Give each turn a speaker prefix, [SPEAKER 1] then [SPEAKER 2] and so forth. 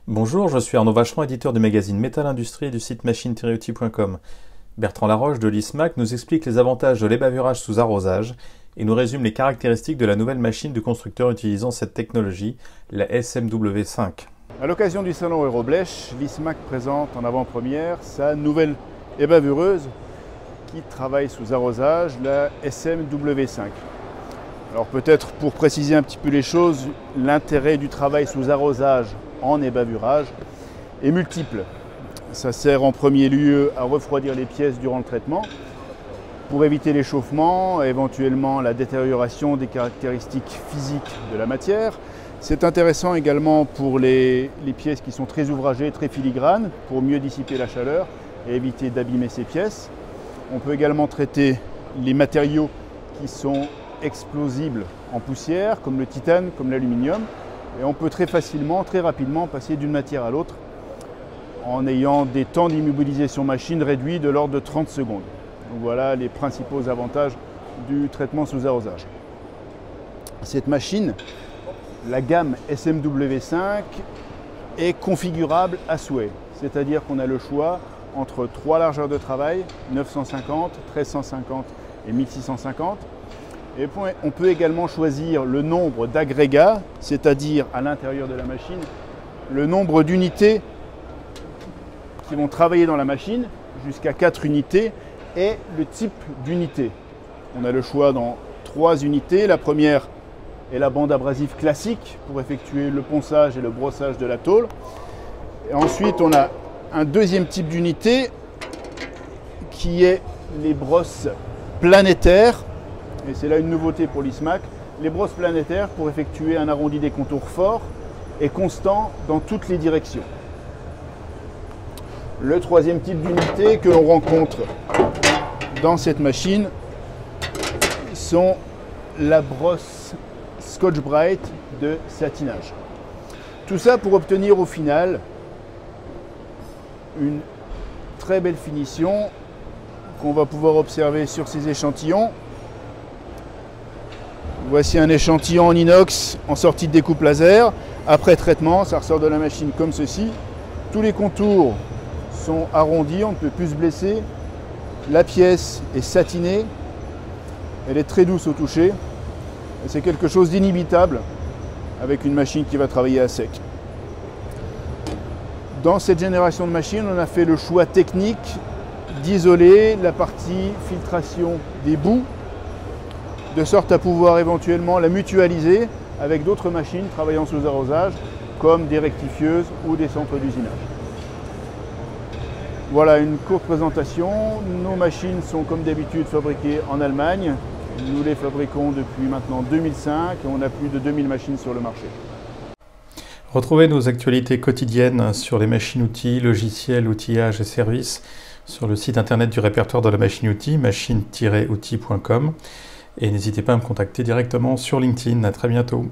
[SPEAKER 1] Bonjour, je suis Arnaud Vacheron, éditeur du magazine Métal Industrie et du site machine-outil.com. Bertrand Laroche de l'ISMAC nous explique les avantages de l'ébavurage sous arrosage et nous résume les caractéristiques de la nouvelle machine du constructeur utilisant cette technologie, la SMW5.
[SPEAKER 2] À l'occasion du salon Euroblech, l'ISMAC présente en avant-première sa nouvelle ébavureuse qui travaille sous arrosage, la SMW5. Alors peut-être pour préciser un petit peu les choses, l'intérêt du travail sous arrosage en ébavurage est multiple. Ça sert en premier lieu à refroidir les pièces durant le traitement pour éviter l'échauffement, éventuellement la détérioration des caractéristiques physiques de la matière. C'est intéressant également pour les pièces qui sont très ouvragées, très filigranes, pour mieux dissiper la chaleur et éviter d'abîmer ces pièces. On peut également traiter les matériaux qui sont explosibles en poussière, comme le titane, comme l'aluminium. Et on peut très facilement, très rapidement passer d'une matière à l'autre en ayant des temps d'immobilisation machine réduits de l'ordre de 30 secondes. Donc voilà les principaux avantages du traitement sous arrosage. Cette machine, la gamme SMW5, est configurable à souhait. C'est-à-dire qu'on a le choix entre trois largeurs de travail, 950, 1350 et 1650. Et on peut également choisir le nombre d'agrégats, c'est-à-dire à l'intérieur de la machine, le nombre d'unités qui vont travailler dans la machine, jusqu'à 4 unités, et le type d'unité. On a le choix dans 3 unités. La première est la bande abrasive classique pour effectuer le ponçage et le brossage de la tôle. Et ensuite, on a un deuxième type d'unité qui est les brosses planétaires. Et c'est là une nouveauté pour l'ISMAC, les brosses planétaires pour effectuer un arrondi des contours fort et constant dans toutes les directions. Le troisième type d'unité que l'on rencontre dans cette machine sont la brosse Scotch-Brite de satinage. Tout ça pour obtenir au final une très belle finition qu'on va pouvoir observer sur ces échantillons. Voici un échantillon en inox en sortie de découpe laser. Après traitement, ça ressort de la machine comme ceci. Tous les contours sont arrondis, on ne peut plus se blesser. La pièce est satinée. Elle est très douce au toucher. C'est quelque chose d'inébitable avec une machine qui va travailler à sec. Dans cette génération de machines, on a fait le choix technique d'isoler la partie filtration des boues, de sorte à pouvoir éventuellement la mutualiser avec d'autres machines travaillant sous arrosage, comme des rectifieuses ou des centres d'usinage. Voilà une courte présentation. Nos machines sont comme d'habitude fabriquées en Allemagne. Nous les fabriquons depuis maintenant 2005 et on a plus de 2000 machines sur le marché.
[SPEAKER 1] Retrouvez nos actualités quotidiennes sur les machines-outils, logiciels, outillages et services sur le site internet du répertoire de la machine-outil, machine-outil.com. Et n'hésitez pas à me contacter directement sur LinkedIn. À très bientôt.